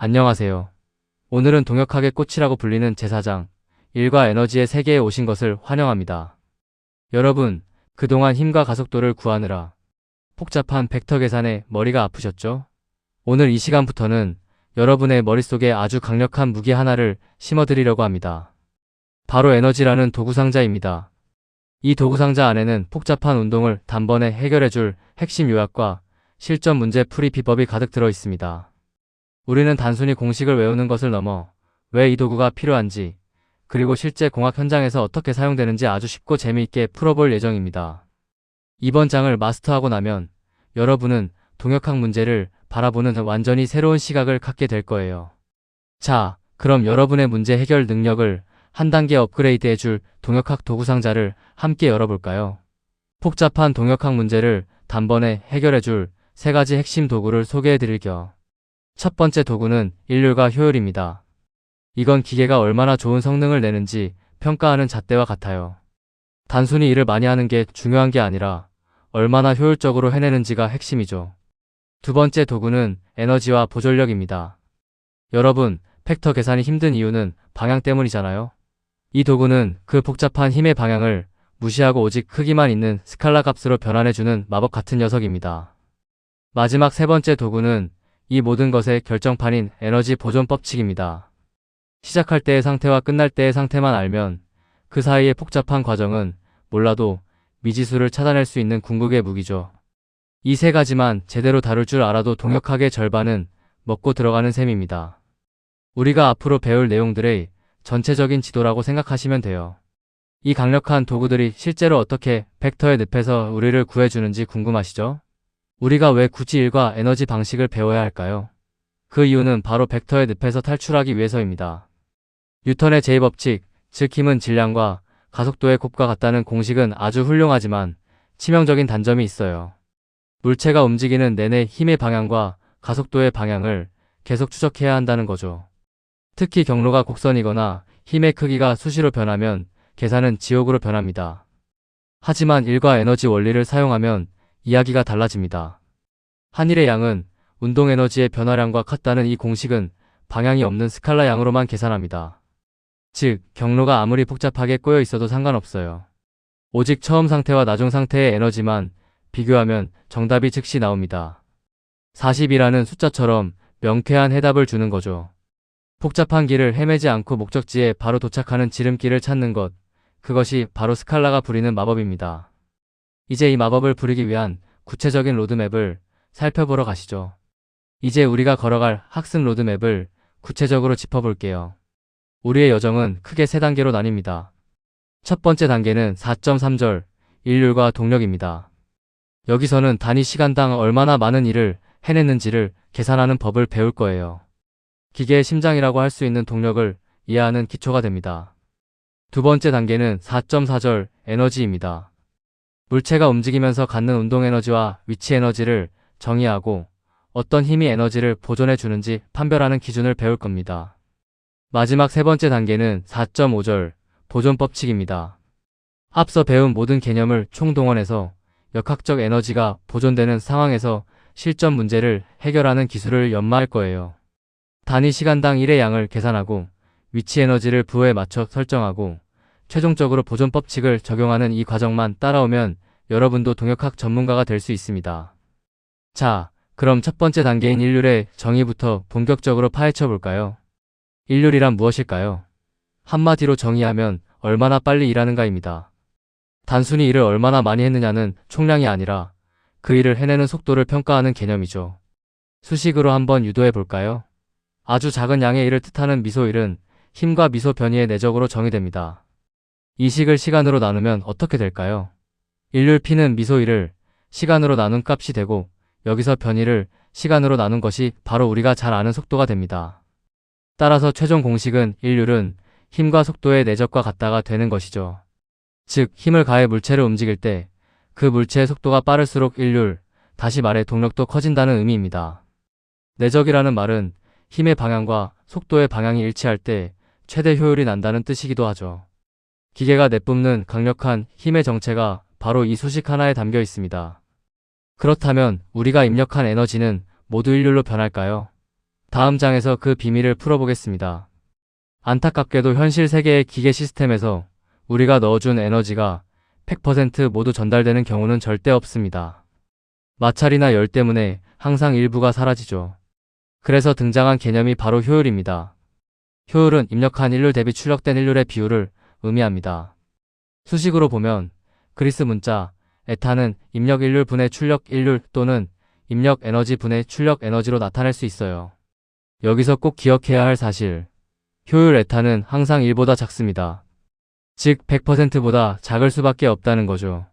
안녕하세요. 오늘은 동역학의 꽃이라고 불리는 제사장, 일과 에너지의 세계에 오신 것을 환영합니다. 여러분, 그동안 힘과 가속도를 구하느라 복잡한 벡터 계산에 머리가 아프셨죠? 오늘 이 시간부터는 여러분의 머릿속에 아주 강력한 무기 하나를 심어드리려고 합니다. 바로 에너지라는 도구상자입니다. 이 도구상자 안에는 복잡한 운동을 단번에 해결해줄 핵심 요약과 실전 문제 풀이 비법이 가득 들어 있습니다. 우리는 단순히 공식을 외우는 것을 넘어 왜 이 도구가 필요한지, 그리고 실제 공학 현장에서 어떻게 사용되는지 아주 쉽고 재미있게 풀어볼 예정입니다. 이번 장을 마스터하고 나면 여러분은 동역학 문제를 바라보는 완전히 새로운 시각을 갖게 될 거예요. 자, 그럼 여러분의 문제 해결 능력을 한 단계 업그레이드 해줄 동역학 도구상자를 함께 열어볼까요? 복잡한 동역학 문제를 단번에 해결해줄 세 가지 핵심 도구를 소개해드릴 겸 첫 번째 도구는 일률과 효율입니다. 이건 기계가 얼마나 좋은 성능을 내는지 평가하는 잣대와 같아요. 단순히 일을 많이 하는 게 중요한 게 아니라 얼마나 효율적으로 해내는지가 핵심이죠. 두 번째 도구는 에너지와 보존력입니다. 여러분, 벡터 계산이 힘든 이유는 방향 때문이잖아요. 이 도구는 그 복잡한 힘의 방향을 무시하고 오직 크기만 있는 스칼라 값으로 변환해주는 마법 같은 녀석입니다. 마지막 세 번째 도구는 이 모든 것의 결정판인 에너지 보존 법칙입니다. 시작할 때의 상태와 끝날 때의 상태만 알면 그 사이의 복잡한 과정은 몰라도 미지수를 찾아낼 수 있는 궁극의 무기죠. 이 세 가지만 제대로 다룰 줄 알아도 동역학의 절반은 먹고 들어가는 셈입니다. 우리가 앞으로 배울 내용들의 전체적인 지도라고 생각하시면 돼요. 이 강력한 도구들이 실제로 어떻게 벡터의 늪에서 우리를 구해주는지 궁금하시죠? 우리가 왜 굳이 일과 에너지 방식을 배워야 할까요? 그 이유는 바로 벡터의 늪에서 탈출하기 위해서입니다. 뉴턴의 제2법칙, 즉 힘은 질량과 가속도의 곱과 같다는 공식은 아주 훌륭하지만 치명적인 단점이 있어요. 물체가 움직이는 내내 힘의 방향과 가속도의 방향을 계속 추적해야 한다는 거죠. 특히 경로가 곡선이거나 힘의 크기가 수시로 변하면 계산은 지옥으로 변합니다. 하지만 일과 에너지 원리를 사용하면 이야기가 달라집니다. 한일의 양은 운동 에너지의 변화량과 같다는 이 공식은 방향이 없는 스칼라 양으로만 계산합니다. 즉, 경로가 아무리 복잡하게 꼬여 있어도 상관없어요. 오직 처음 상태와 나중 상태의 에너지만 비교하면 정답이 즉시 나옵니다. 40이라는 숫자처럼 명쾌한 해답을 주는 거죠. 복잡한 길을 헤매지 않고 목적지에 바로 도착하는 지름길을 찾는 것, 그것이 바로 스칼라가 부리는 마법입니다. 이제 이 마법을 부리기 위한 구체적인 로드맵을 살펴보러 가시죠. 이제 우리가 걸어갈 학습 로드맵을 구체적으로 짚어볼게요. 우리의 여정은 크게 세 단계로 나뉩니다. 첫 번째 단계는 4.3절, 일률과 동력입니다. 여기서는 단위 시간당 얼마나 많은 일을 해냈는지를 계산하는 법을 배울 거예요. 기계의 심장이라고 할 수 있는 동력을 이해하는 기초가 됩니다. 두 번째 단계는 4.4절, 에너지입니다. 물체가 움직이면서 갖는 운동 에너지와 위치 에너지를 정의하고 어떤 힘이 에너지를 보존해 주는지 판별하는 기준을 배울 겁니다. 마지막 세 번째 단계는 4.5절, 보존 법칙입니다. 앞서 배운 모든 개념을 총동원해서 역학적 에너지가 보존되는 상황에서 실전 문제를 해결하는 기술을 연마할 거예요. 단위 시간당 1의 양을 계산하고 위치 에너지를 부호에 맞춰 설정하고 최종적으로 보존 법칙을 적용하는 이 과정만 따라오면 여러분도 동역학 전문가가 될 수 있습니다. 자, 그럼 첫 번째 단계인 일률의 정의부터 본격적으로 파헤쳐 볼까요? 일률이란 무엇일까요? 한마디로 정의하면 얼마나 빨리 일하는가입니다. 단순히 일을 얼마나 많이 했느냐는 총량이 아니라 그 일을 해내는 속도를 평가하는 개념이죠. 수식으로 한번 유도해 볼까요? 아주 작은 양의 일을 뜻하는 미소일은 힘과 미소 변이의 내적으로 정의됩니다. 이 식을 시간으로 나누면 어떻게 될까요? 일률 P는 미소일을 시간으로 나눈 값이 되고 여기서 변이를 시간으로 나눈 것이 바로 우리가 잘 아는 속도가 됩니다. 따라서 최종 공식은 일률은 힘과 속도의 내적과 같다가 되는 것이죠. 즉, 힘을 가해 물체를 움직일 때 그 물체의 속도가 빠를수록 일률, 다시 말해 동력도 커진다는 의미입니다. 내적이라는 말은 힘의 방향과 속도의 방향이 일치할 때 최대 효율이 난다는 뜻이기도 하죠. 기계가 내뿜는 강력한 힘의 정체가 바로 이 수식 하나에 담겨 있습니다. 그렇다면 우리가 입력한 에너지는 모두 일률로 변할까요? 다음 장에서 그 비밀을 풀어보겠습니다. 안타깝게도 현실 세계의 기계 시스템에서 우리가 넣어준 에너지가 100% 모두 전달되는 경우는 절대 없습니다. 마찰이나 열 때문에 항상 일부가 사라지죠. 그래서 등장한 개념이 바로 효율입니다. 효율은 입력한 일률 대비 출력된 일률의 비율을 의미합니다. 수식으로 보면 그리스 문자 에타는 입력 일률 분의 출력 일률 또는 입력 에너지 분의 출력 에너지로 나타낼 수 있어요. 여기서 꼭 기억해야 할 사실, 효율 에타는 항상 1보다 작습니다. 즉 100%보다 작을 수밖에 없다는 거죠.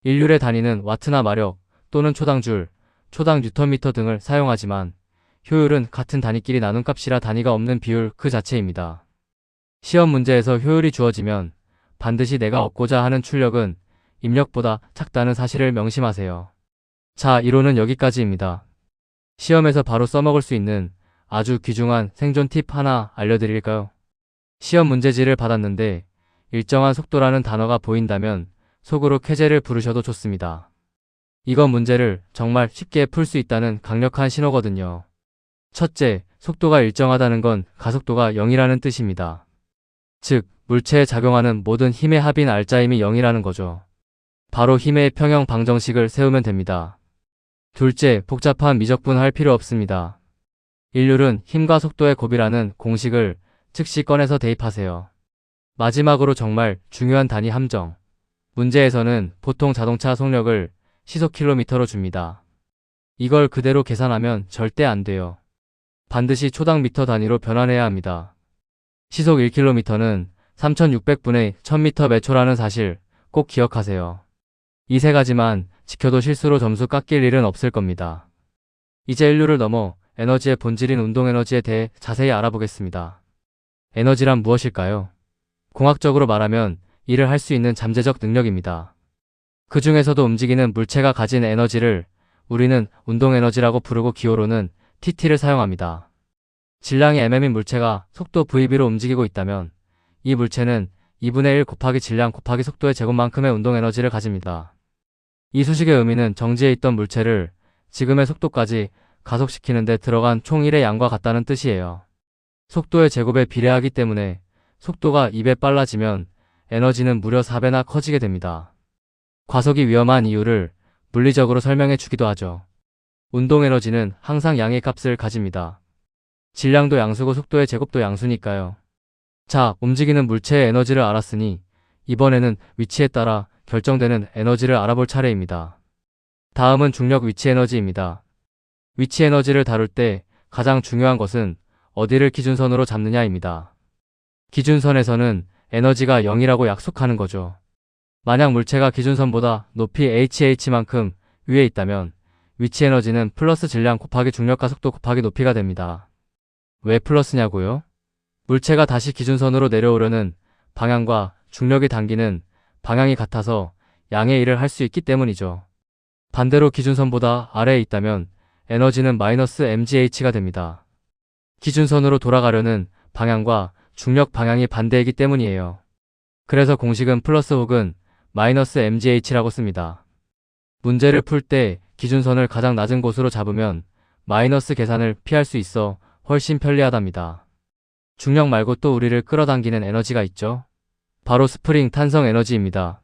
일률의 단위는 와트나 마력 또는 초당줄, 초당 뉴턴미터 등을 사용하지만 효율은 같은 단위끼리 나눈 값이라 단위가 없는 비율 그 자체입니다. 시험 문제에서 효율이 주어지면 반드시 내가 얻고자 하는 출력은 입력보다 작다는 사실을 명심하세요. 자, 이론은 여기까지입니다. 시험에서 바로 써먹을 수 있는 아주 귀중한 생존 팁 하나 알려드릴까요? 시험 문제지를 받았는데 일정한 속도라는 단어가 보인다면 속으로 쾌재를 부르셔도 좋습니다. 이건 문제를 정말 쉽게 풀 수 있다는 강력한 신호거든요. 첫째, 속도가 일정하다는 건 가속도가 0이라는 뜻입니다. 즉, 물체에 작용하는 모든 힘의 합인 알짜힘이 0이라는 거죠. 바로 힘의 평형 방정식을 세우면 됩니다. 둘째, 복잡한 미적분할 필요 없습니다. 일률은 힘과 속도의 곱이라는 공식을 즉시 꺼내서 대입하세요. 마지막으로 정말 중요한 단위 함정. 문제에서는 보통 자동차 속력을 시속 킬로미터로 줍니다. 이걸 그대로 계산하면 절대 안 돼요. 반드시 초당 미터 단위로 변환해야 합니다. 시속 1km는 3600분의 1000m 매 초라는 사실 꼭 기억하세요. 이 세 가지만 지켜도 실수로 점수 깎일 일은 없을 겁니다. 이제 인류를 넘어 에너지의 본질인 운동에너지에 대해 자세히 알아보겠습니다. 에너지란 무엇일까요? 공학적으로 말하면 일을 할 수 있는 잠재적 능력입니다. 그 중에서도 움직이는 물체가 가진 에너지를 우리는 운동에너지라고 부르고 기호로는 TT를 사용합니다. 질량이 mm인 물체가 속도 VB로 움직이고 있다면 이 물체는 2분의 1 곱하기 질량 곱하기 속도의 제곱만큼의 운동에너지를 가집니다. 이 수식의 의미는 정지해 있던 물체를 지금의 속도까지 가속시키는 데 들어간 총 1의 양과 같다는 뜻이에요. 속도의 제곱에 비례하기 때문에 속도가 2배 빨라지면 에너지는 무려 4배나 커지게 됩니다. 과속이 위험한 이유를 물리적으로 설명해 주기도 하죠. 운동에너지는 항상 양의 값을 가집니다. 질량도 양수고 속도의 제곱도 양수니까요. 자, 움직이는 물체의 에너지를 알았으니 이번에는 위치에 따라 결정되는 에너지를 알아볼 차례입니다. 다음은 중력 위치 에너지입니다. 위치 에너지를 다룰 때 가장 중요한 것은 어디를 기준선으로 잡느냐입니다. 기준선에서는 에너지가 0이라고 약속하는 거죠. 만약 물체가 기준선보다 높이 h만큼 위에 있다면 위치 에너지는 플러스 질량 곱하기 중력과 속도 곱하기 높이가 됩니다. 왜 플러스냐고요? 물체가 다시 기준선으로 내려오려는 방향과 중력이 당기는 방향이 같아서 양의 일을 할 수 있기 때문이죠. 반대로 기준선보다 아래에 있다면 에너지는 마이너스 mgh가 됩니다. 기준선으로 돌아가려는 방향과 중력 방향이 반대이기 때문이에요. 그래서 공식은 플러스 혹은 마이너스 mgh라고 씁니다. 문제를 풀 때 기준선을 가장 낮은 곳으로 잡으면 마이너스 계산을 피할 수 있어 훨씬 편리하답니다. 중력 말고 또 우리를 끌어당기는 에너지가 있죠. 바로 스프링 탄성 에너지입니다.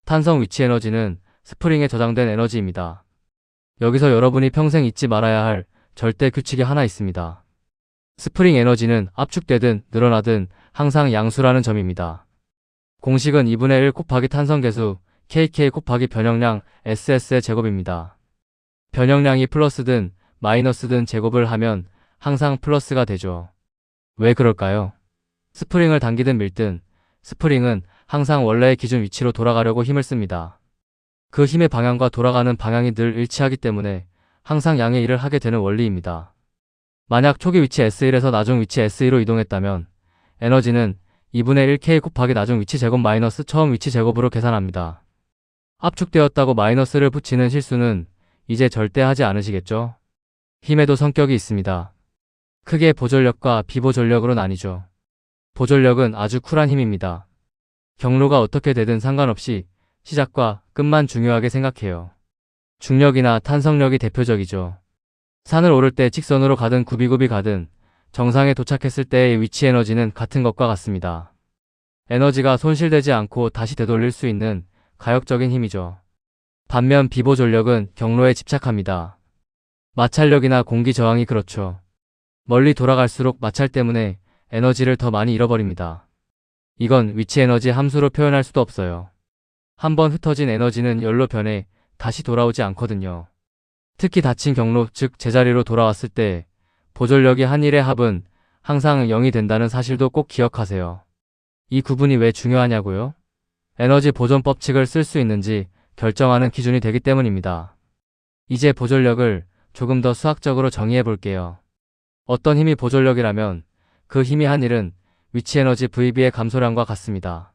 탄성 위치 에너지는 스프링에 저장된 에너지입니다. 여기서 여러분이 평생 잊지 말아야 할 절대 규칙이 하나 있습니다. 스프링 에너지는 압축되든 늘어나든 항상 양수라는 점입니다. 공식은 2분의 1 곱하기 탄성 계수 kk 곱하기 변형량 ss의 제곱입니다. 변형량이 플러스든 마이너스든 제곱을 하면 항상 플러스가 되죠. 왜 그럴까요? 스프링을 당기든 밀든 스프링은 항상 원래의 기준 위치로 돌아가려고 힘을 씁니다. 그 힘의 방향과 돌아가는 방향이 늘 일치하기 때문에 항상 양의 일을 하게 되는 원리입니다. 만약 초기 위치 S1에서 나중 위치 S2로 이동했다면 에너지는 2분의 1K 곱하기 나중 위치 제곱 마이너스 처음 위치 제곱으로 계산합니다. 압축되었다고 마이너스를 붙이는 실수는 이제 절대 하지 않으시겠죠? 힘에도 성격이 있습니다. 크게 보존력과 비보존력으로 나뉘죠. 보존력은 아주 쿨한 힘입니다. 경로가 어떻게 되든 상관없이 시작과 끝만 중요하게 생각해요. 중력이나 탄성력이 대표적이죠. 산을 오를 때 직선으로 가든 굽이굽이 가든 정상에 도착했을 때의 위치 에너지는 같은 것과 같습니다. 에너지가 손실되지 않고 다시 되돌릴 수 있는 가역적인 힘이죠. 반면 비보존력은 경로에 집착합니다. 마찰력이나 공기 저항이 그렇죠. 멀리 돌아갈수록 마찰 때문에 에너지를 더 많이 잃어버립니다. 이건 위치 에너지 함수로 표현할 수도 없어요. 한번 흩어진 에너지는 열로 변해 다시 돌아오지 않거든요. 특히 닫힌 경로, 즉 제자리로 돌아왔을 때 보존력이 한 일의 합은 항상 0이 된다는 사실도 꼭 기억하세요. 이 구분이 왜 중요하냐고요? 에너지 보존 법칙을 쓸 수 있는지 결정하는 기준이 되기 때문입니다. 이제 보존력을 조금 더 수학적으로 정의해 볼게요. 어떤 힘이 보존력이라면 그 힘이 한 일은 위치 에너지 VB의 감소량과 같습니다.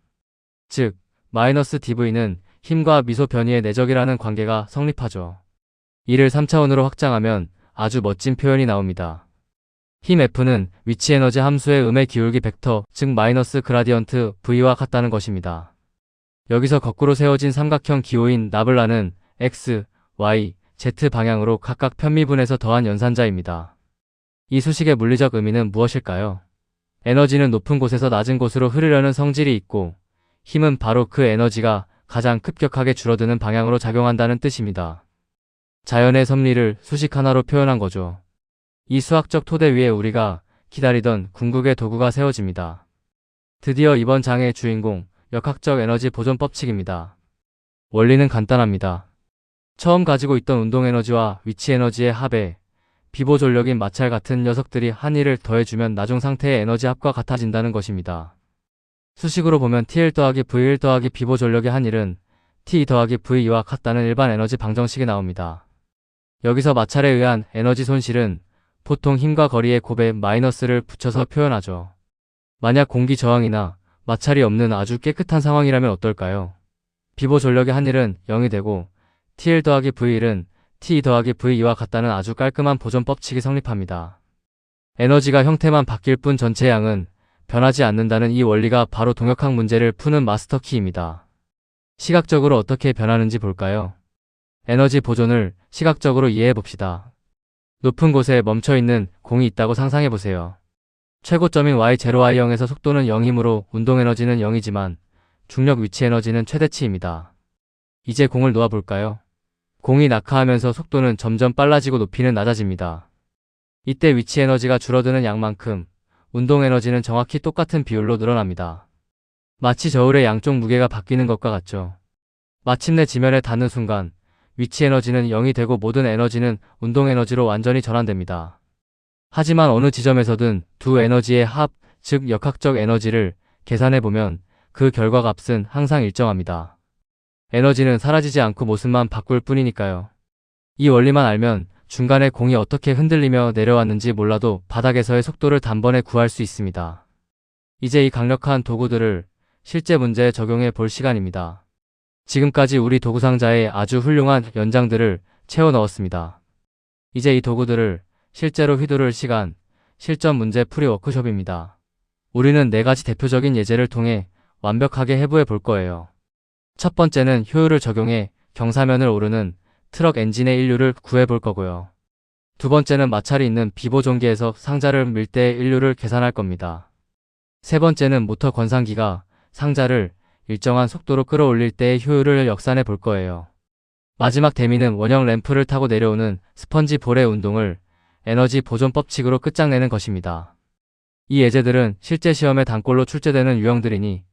즉, 마이너스 dV는 힘과 미소 변이의 내적이라는 관계가 성립하죠. 이를 3차원으로 확장하면 아주 멋진 표현이 나옵니다. 힘 F는 위치 에너지 함수의 음의 기울기 벡터, 즉 마이너스 그라디언트 V와 같다는 것입니다. 여기서 거꾸로 세워진 삼각형 기호인 나블라는 X, Y, Z 방향으로 각각 편미분해서 더한 연산자입니다. 이 수식의 물리적 의미는 무엇일까요? 에너지는 높은 곳에서 낮은 곳으로 흐르려는 성질이 있고 힘은 바로 그 에너지가 가장 급격하게 줄어드는 방향으로 작용한다는 뜻입니다. 자연의 섭리를 수식 하나로 표현한 거죠. 이 수학적 토대 위에 우리가 기다리던 궁극의 도구가 세워집니다. 드디어 이번 장의 주인공, 역학적 에너지 보존 법칙입니다. 원리는 간단합니다. 처음 가지고 있던 운동 에너지와 위치 에너지의 합에 비보존력인 마찰 같은 녀석들이 한 일을 더해주면 나중 상태의 에너지 합과 같아진다는 것입니다. 수식으로 보면 T1 더하기 V1 더하기 비보존력의 한 일은 T2 더하기 V2와 같다는 일반 에너지 방정식이 나옵니다. 여기서 마찰에 의한 에너지 손실은 보통 힘과 거리의 곱에 마이너스를 붙여서 표현하죠. 만약 공기 저항이나 마찰이 없는 아주 깨끗한 상황이라면 어떨까요? 비보존력의 한 일은 0이 되고 T1 더하기 V1은 T2 더하기 V2와 같다는 아주 깔끔한 보존 법칙이 성립합니다. 에너지가 형태만 바뀔 뿐 전체 양은 변하지 않는다는 이 원리가 바로 동역학 문제를 푸는 마스터키입니다. 시각적으로 어떻게 변하는지 볼까요? 에너지 보존을 시각적으로 이해해 봅시다. 높은 곳에 멈춰있는 공이 있다고 상상해 보세요. 최고점인 y0y0에서 속도는 0이므로 운동 에너지는 0이지만 중력 위치 에너지는 최대치입니다. 이제 공을 놓아 볼까요? 공이 낙하하면서 속도는 점점 빨라지고 높이는 낮아집니다. 이때 위치 에너지가 줄어드는 양만큼 운동 에너지는 정확히 똑같은 비율로 늘어납니다. 마치 저울의 양쪽 무게가 바뀌는 것과 같죠. 마침내 지면에 닿는 순간 위치 에너지는 0이 되고 모든 에너지는 운동 에너지로 완전히 전환됩니다. 하지만 어느 지점에서든 두 에너지의 합, 즉 역학적 에너지를 계산해보면 그 결과값은 항상 일정합니다. 에너지는 사라지지 않고 모습만 바꿀 뿐이니까요. 이 원리만 알면 중간에 공이 어떻게 흔들리며 내려왔는지 몰라도 바닥에서의 속도를 단번에 구할 수 있습니다. 이제 이 강력한 도구들을 실제 문제에 적용해 볼 시간입니다. 지금까지 우리 도구 상자에 아주 훌륭한 연장들을 채워 넣었습니다. 이제 이 도구들을 실제로 휘두를 시간, 실전 문제 풀이 워크숍입니다. 우리는 4가지 대표적인 예제를 통해 완벽하게 해부해 볼 거예요. 첫 번째는 효율을 적용해 경사면을 오르는 트럭 엔진의 인류를 구해 볼 거고요. 두 번째는 마찰이 있는 비보존기에서 상자를 밀 때의 인류를 계산할 겁니다. 세 번째는 모터 권상기가 상자를 일정한 속도로 끌어올릴 때의 효율을 역산해 볼 거예요. 마지막 대미는 원형 램프를 타고 내려오는 스펀지 볼의 운동을 에너지 보존 법칙으로 끝장내는 것입니다. 이 예제들은 실제 시험에 단골로 출제되는 유형들이니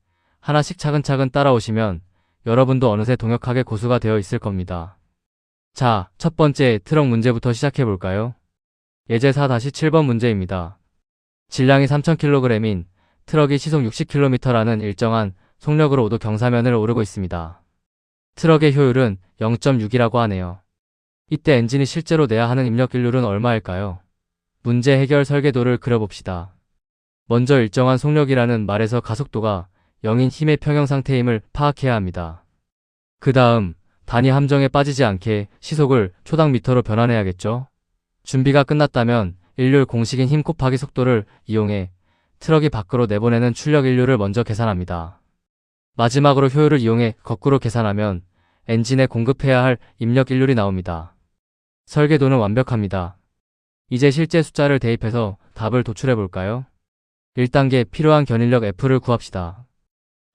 하나씩 차근차근 따라오시면 여러분도 어느새 동역학의 고수가 되어 있을 겁니다. 자, 첫 번째 트럭 문제부터 시작해 볼까요? 예제 4-7번 문제입니다. 질량이 3000kg인 트럭이 시속 60km라는 일정한 속력으로 5도 경사면을 오르고 있습니다. 트럭의 효율은 0.6이라고 하네요. 이때 엔진이 실제로 내야 하는 입력 인류는 얼마일까요? 문제 해결 설계도를 그려봅시다. 먼저 일정한 속력이라는 말에서 가속도가 0인 힘의 평형 상태임을 파악해야 합니다. 그 다음 단위 함정에 빠지지 않게 시속을 초당 미터로 변환해야겠죠? 준비가 끝났다면 일률 공식인 힘 곱하기 속도를 이용해 트럭이 밖으로 내보내는 출력 인류를 먼저 계산합니다. 마지막으로 효율을 이용해 거꾸로 계산하면 엔진에 공급해야 할 입력 인률이 나옵니다. 설계도는 완벽합니다. 이제 실제 숫자를 대입해서 답을 도출해 볼까요? 1단계 필요한 견인력 F를 구합시다.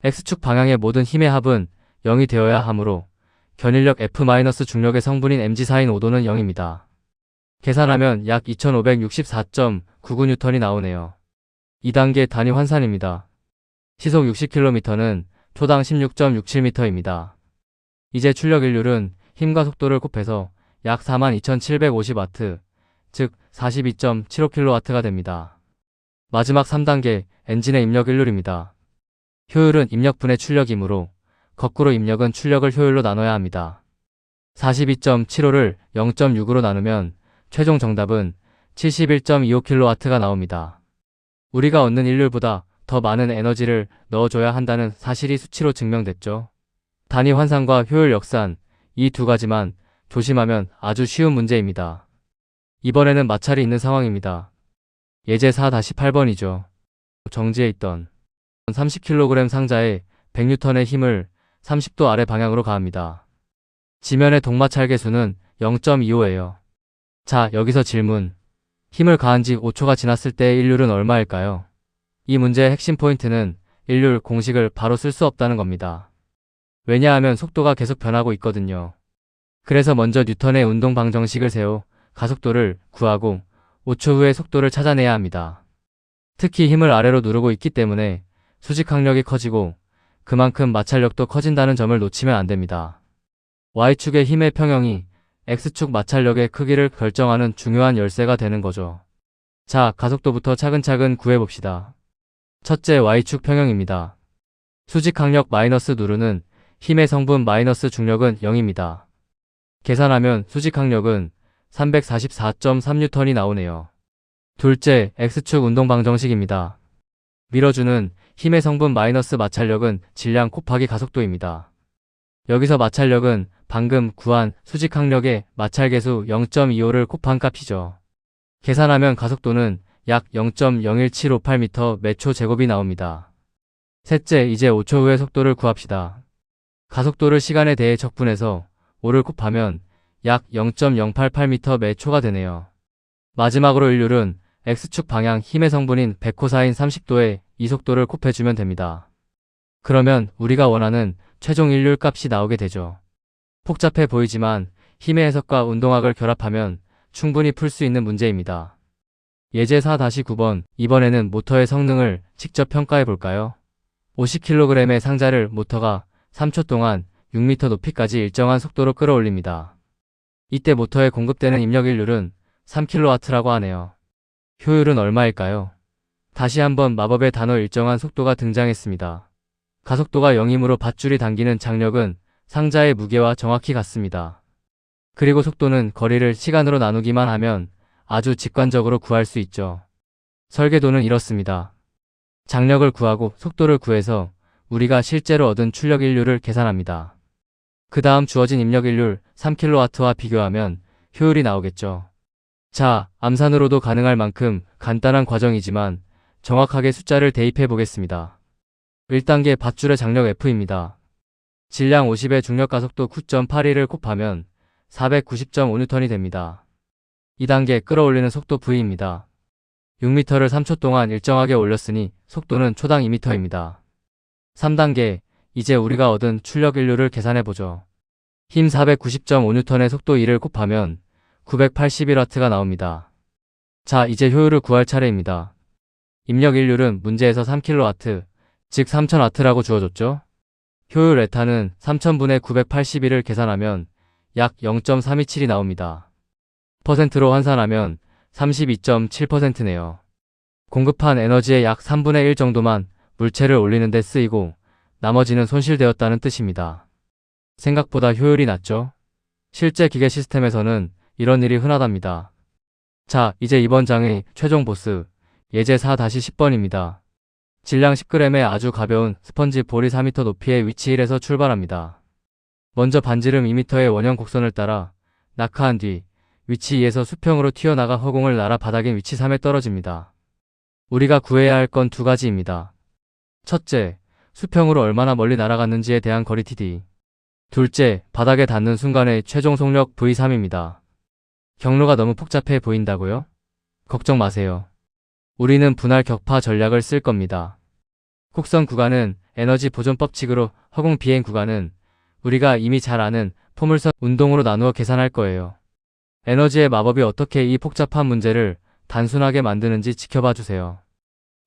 X축 방향의 모든 힘의 합은 0이 되어야 하므로 견인력 F- 중력의 성분인 mg사인 5도는 0입니다. 계산하면 약 2564.99N이 나오네요. 2단계 단위 환산입니다. 시속 60km는 초당 16.67m입니다. 이제 출력 일률은 힘과 속도를 곱해서 약 42,750W, 즉 42.75kW가 됩니다. 마지막 3단계 엔진의 입력 일률입니다. 효율은 입력분의 출력이므로 거꾸로 입력은 출력을 효율로 나눠야 합니다. 42.75를 0.6으로 나누면 최종 정답은 71.25kW가 나옵니다. 우리가 얻는 일률보다 더 많은 에너지를 넣어줘야 한다는 사실이 수치로 증명됐죠. 단위 환산과 효율 역산, 이 두 가지만 조심하면 아주 쉬운 문제입니다. 이번에는 마찰이 있는 상황입니다. 예제 4-8번이죠. 정지해 있던 30kg 상자에 100N의 힘을 30도 아래 방향으로 가합니다. 지면의 동마찰 계수는 0.25예요. 자, 여기서 질문. 힘을 가한 지 5초가 지났을 때의 일률은 얼마일까요? 이 문제의 핵심 포인트는 일률 공식을 바로 쓸 수 없다는 겁니다. 왜냐하면 속도가 계속 변하고 있거든요. 그래서 먼저 뉴턴의 운동 방정식을 세워 가속도를 구하고 5초 후에 속도를 찾아내야 합니다. 특히 힘을 아래로 누르고 있기 때문에 수직 항력이 커지고 그만큼 마찰력도 커진다는 점을 놓치면 안 됩니다. Y축의 힘의 평형이 X축 마찰력의 크기를 결정하는 중요한 열쇠가 되는 거죠. 자, 가속도부터 차근차근 구해봅시다. 첫째, Y축 평형입니다. 수직 항력 마이너스 누르는 힘의 성분 마이너스 중력은 0입니다. 계산하면 수직 항력은 344.3N이 나오네요. 둘째, X축 운동 방정식입니다. 밀어주는 힘의 성분 마이너스 마찰력은 질량 곱하기 가속도입니다. 여기서 마찰력은 방금 구한 수직 항력의 마찰계수 0.25를 곱한 값이죠. 계산하면 가속도는 약 0.01758m 매초 제곱이 나옵니다. 셋째, 이제 5초 후의 속도를 구합시다. 가속도를 시간에 대해 적분해서 5를 곱하면 약 0.088m 매초가 되네요. 마지막으로 일률은 X축 방향 힘의 성분인 100코사인 30도에 이 속도를 곱해주면 됩니다. 그러면 우리가 원하는 최종 일률 값이 나오게 되죠. 복잡해 보이지만 힘의 해석과 운동학을 결합하면 충분히 풀 수 있는 문제입니다. 예제 4-9번, 이번에는 모터의 성능을 직접 평가해 볼까요? 50kg의 상자를 모터가 3초 동안 6m 높이까지 일정한 속도로 끌어올립니다. 이때 모터에 공급되는 입력 일률은 3kW라고 하네요. 효율은 얼마일까요? 다시 한번 마법의 단어 일정한 속도가 등장했습니다. 가속도가 0이므로 밧줄이 당기는 장력은 상자의 무게와 정확히 같습니다. 그리고 속도는 거리를 시간으로 나누기만 하면 아주 직관적으로 구할 수 있죠. 설계도는 이렇습니다. 장력을 구하고 속도를 구해서 우리가 실제로 얻은 출력 일률을 계산합니다. 그 다음 주어진 입력 일률 3kW와 비교하면 효율이 나오겠죠. 자, 암산으로도 가능할 만큼 간단한 과정이지만 정확하게 숫자를 대입해 보겠습니다. 1단계 밧줄의 장력 F입니다. 질량 50에 중력 가속도 9.82를 곱하면 490.5N이 됩니다. 2단계 끌어올리는 속도 V입니다. 6m를 3초 동안 일정하게 올렸으니 속도는 초당 2m입니다. 3단계, 이제 우리가 얻은 출력 인류를 계산해보죠. 힘 490.5N의 속도 2를 곱하면 981W가 나옵니다. 자, 이제 효율을 구할 차례입니다. 입력 일률은 문제에서 3kW, 즉 3000W라고 주어졌죠? 효율 에타는 3000분의 981을 계산하면 약 0.327이 나옵니다. 퍼센트로 환산하면 32.7%네요. 공급한 에너지의 약 3분의 1 정도만 물체를 올리는 데 쓰이고 나머지는 손실되었다는 뜻입니다. 생각보다 효율이 낮죠? 실제 기계 시스템에서는 이런 일이 흔하답니다. 자, 이제 이번 장의 최종 보스, 예제 4-10번입니다. 질량 10g의 아주 가벼운 스펀지 볼이 4m 높이의 위치 1에서 출발합니다. 먼저 반지름 2m의 원형 곡선을 따라 낙하한 뒤 위치 2에서 수평으로 튀어나가 허공을 날아 바닥인 위치 3에 떨어집니다. 우리가 구해야 할 건 두 가지입니다. 첫째, 수평으로 얼마나 멀리 날아갔는지에 대한 거리 TD. 둘째, 바닥에 닿는 순간의 최종 속력 V3입니다. 경로가 너무 복잡해 보인다고요? 걱정 마세요. 우리는 분할 격파 전략을 쓸 겁니다. 곡선 구간은 에너지 보존 법칙으로, 허공 비행 구간은 우리가 이미 잘 아는 포물선 운동으로 나누어 계산할 거예요. 에너지의 마법이 어떻게 이 복잡한 문제를 단순하게 만드는지 지켜봐 주세요.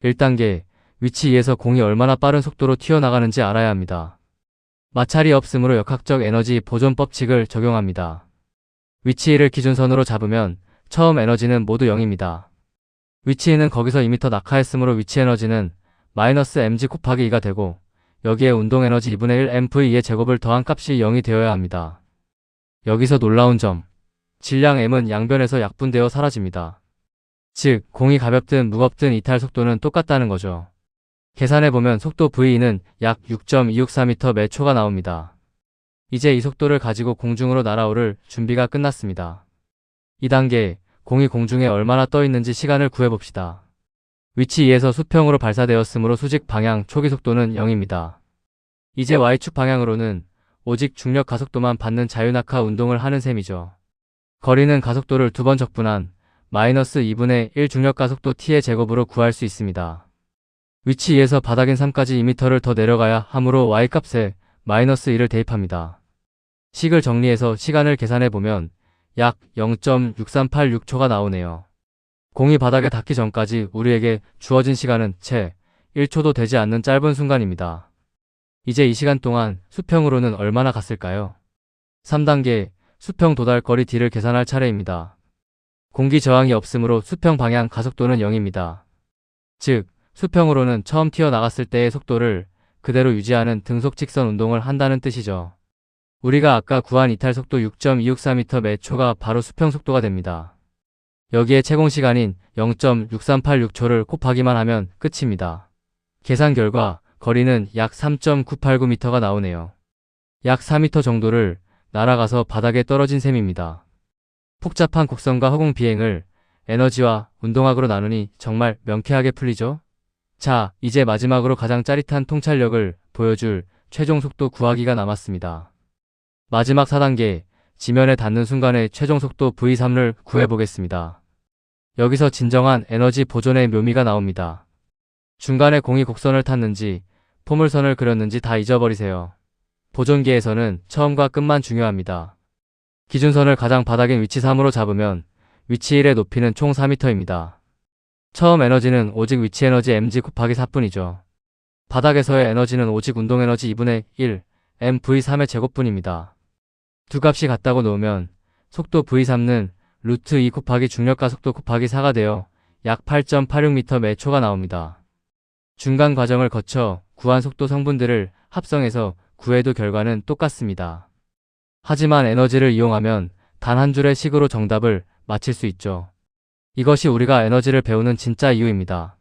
1단계, 위치 2에서 공이 얼마나 빠른 속도로 튀어나가는지 알아야 합니다. 마찰이 없으므로 역학적 에너지 보존 법칙을 적용합니다. 위치 2를 기준선으로 잡으면 처음 에너지는 모두 0입니다. 위치 2는 거기서 2m 낙하했으므로 위치 에너지는 마이너스 mg 곱하기 2가 되고, 여기에 운동 에너지 2분의 1 mv2의 제곱을 더한 값이 0이 되어야 합니다. 여기서 놀라운 점, 질량 m은 양변에서 약분되어 사라집니다. 즉, 공이 가볍든 무겁든 이탈 속도는 똑같다는 거죠. 계산해보면 속도 v2는 약 6.264m 매 초가 나옵니다. 이제 이 속도를 가지고 공중으로 날아오를 준비가 끝났습니다. 2단계, 공이 공중에 얼마나 떠 있는지 시간을 구해봅시다. 위치 2에서 수평으로 발사되었으므로 수직 방향 초기 속도는 0입니다. 이제 Y축 방향으로는 오직 중력 가속도만 받는 자유낙하 운동을 하는 셈이죠. 거리는 가속도를 2번 적분한 마이너스 2분의 1 중력 가속도 t의 제곱으로 구할 수 있습니다. 위치 2에서 바닥인 3까지 2m를 더 내려가야 하므로 Y값에 마이너스 1을 대입합니다. 식을 정리해서 시간을 계산해보면 약 0.6386초가 나오네요. 공이 바닥에 닿기 전까지 우리에게 주어진 시간은 채 1초도 되지 않는 짧은 순간입니다. 이제 이 시간 동안 수평으로는 얼마나 갔을까요? 3단계, 수평 도달 거리 D를 계산할 차례입니다. 공기 저항이 없으므로 수평 방향 가속도는 0입니다. 즉, 수평으로는 처음 튀어나갔을 때의 속도를 그대로 유지하는 등속 직선 운동을 한다는 뜻이죠. 우리가 아까 구한 이탈 속도 6.264m 매 초가 바로 수평 속도가 됩니다. 여기에 채공 시간인 0.6386초를 곱하기만 하면 끝입니다. 계산 결과 거리는 약 3.989m가 나오네요. 약 4m 정도를 날아가서 바닥에 떨어진 셈입니다. 복잡한 곡선과 허공 비행을 에너지와 운동학으로 나누니 정말 명쾌하게 풀리죠? 자, 이제 마지막으로 가장 짜릿한 통찰력을 보여줄 최종 속도 구하기가 남았습니다. 마지막 4단계, 지면에 닿는 순간의 최종 속도 V3를 구해보겠습니다. 여기서 진정한 에너지 보존의 묘미가 나옵니다. 중간에 공이 곡선을 탔는지 포물선을 그렸는지 다 잊어버리세요. 보존기에서는 처음과 끝만 중요합니다. 기준선을 가장 바닥인 위치 3으로 잡으면 위치 1의 높이는 총 4m입니다. 처음 에너지는 오직 위치 에너지 mg 곱하기 4뿐이죠. 바닥에서의 에너지는 오직 운동 에너지 2분의 1 mv3의 제곱뿐입니다. 두 값이 같다고 놓으면 속도 v3는 루트 2 곱하기 중력 가속도 곱하기 4가 되어 약 8.86m 매 초가 나옵니다. 중간 과정을 거쳐 구한 속도 성분들을 합성해서 구해도 결과는 똑같습니다. 하지만 에너지를 이용하면 단 한 줄의 식으로 정답을 맞힐 수 있죠. 이것이 우리가 에너지를 배우는 진짜 이유입니다.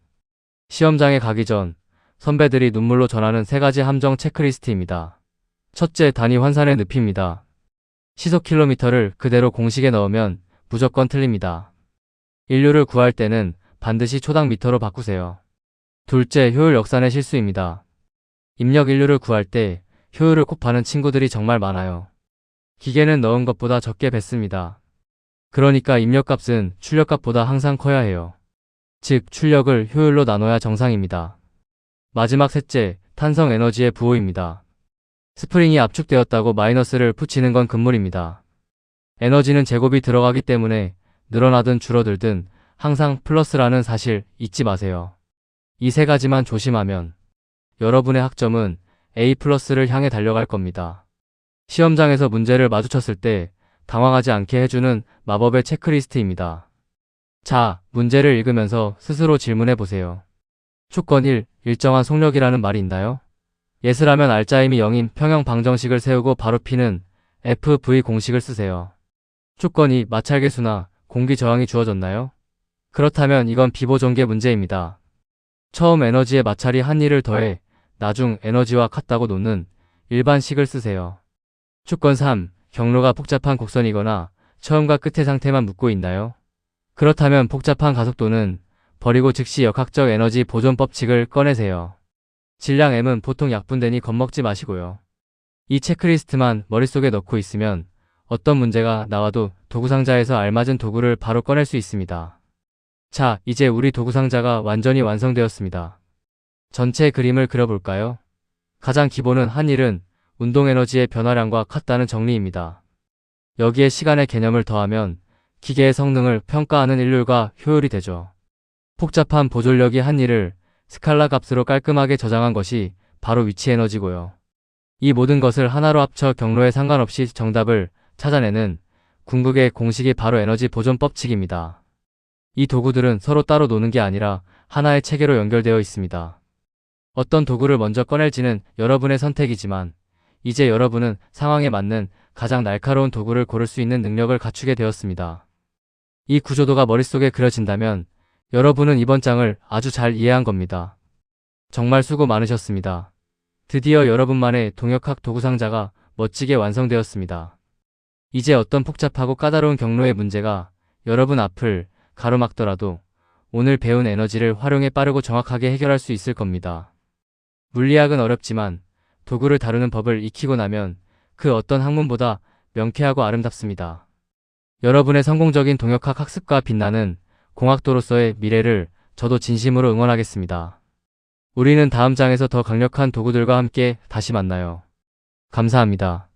시험장에 가기 전 선배들이 눈물로 전하는 3가지 함정 체크리스트입니다. 첫째, 단위 환산의 늪입니다. 시속 킬로미터를 그대로 공식에 넣으면 무조건 틀립니다. 인류를 구할 때는 반드시 초당 미터로 바꾸세요. 둘째, 효율 역산의 실수입니다. 입력 인류를 구할 때 효율을 곱하는 친구들이 정말 많아요. 기계는 넣은 것보다 적게 뱉습니다. 그러니까 입력값은 출력값보다 항상 커야 해요. 즉, 출력을 효율로 나눠야 정상입니다. 마지막 셋째, 탄성 에너지의 부호입니다. 스프링이 압축되었다고 마이너스를 붙이는 건 금물입니다. 에너지는 제곱이 들어가기 때문에 늘어나든 줄어들든 항상 플러스라는 사실 잊지 마세요. 이 3가지만 조심하면 여러분의 학점은 A+를 향해 달려갈 겁니다. 시험장에서 문제를 마주쳤을 때 당황하지 않게 해주는 마법의 체크리스트입니다. 자, 문제를 읽으면서 스스로 질문해 보세요. 조건 1. 일정한 속력이라는 말이 있나요? 예스라면 알짜임이 0인 평형 방정식을 세우고 바로 P는 FV 공식을 쓰세요. 조건 2. 마찰계수나 공기 저항이 주어졌나요? 그렇다면 이건 비보존계 문제입니다. 처음 에너지의 마찰이 한 일을 더해 나중 에너지와 같다고 놓는 일반식을 쓰세요. 조건 3. 경로가 복잡한 곡선이거나 처음과 끝의 상태만 묻고 있나요? 그렇다면 복잡한 가속도는 버리고 즉시 역학적 에너지 보존 법칙을 꺼내세요. 질량 m은 보통 약분되니 겁먹지 마시고요. 이 체크리스트만 머릿속에 넣고 있으면 어떤 문제가 나와도 도구상자에서 알맞은 도구를 바로 꺼낼 수 있습니다. 자, 이제 우리 도구 상자가 완전히 완성되었습니다. 전체 그림을 그려볼까요? 가장 기본은 한 일은 운동 에너지의 변화량과 같다는 정리입니다. 여기에 시간의 개념을 더하면 기계의 성능을 평가하는 일률과 효율이 되죠. 복잡한 보존력이 한 일을 스칼라 값으로 깔끔하게 저장한 것이 바로 위치 에너지고요. 이 모든 것을 하나로 합쳐 경로에 상관없이 정답을 찾아내는 궁극의 공식이 바로 에너지 보존 법칙입니다. 이 도구들은 서로 따로 노는 게 아니라 하나의 체계로 연결되어 있습니다. 어떤 도구를 먼저 꺼낼지는 여러분의 선택이지만 이제 여러분은 상황에 맞는 가장 날카로운 도구를 고를 수 있는 능력을 갖추게 되었습니다. 이 구조도가 머릿속에 그려진다면 여러분은 이번 장을 아주 잘 이해한 겁니다. 정말 수고 많으셨습니다. 드디어 여러분만의 동역학 도구 상자가 멋지게 완성되었습니다. 이제 어떤 복잡하고 까다로운 경로의 문제가 여러분 앞을 가로막더라도 오늘 배운 에너지를 활용해 빠르고 정확하게 해결할 수 있을 겁니다. 물리학은 어렵지만 도구를 다루는 법을 익히고 나면 그 어떤 학문보다 명쾌하고 아름답습니다. 여러분의 성공적인 동역학 학습과 빛나는 공학도로서의 미래를 저도 진심으로 응원하겠습니다. 우리는 다음 장에서 더 강력한 도구들과 함께 다시 만나요. 감사합니다.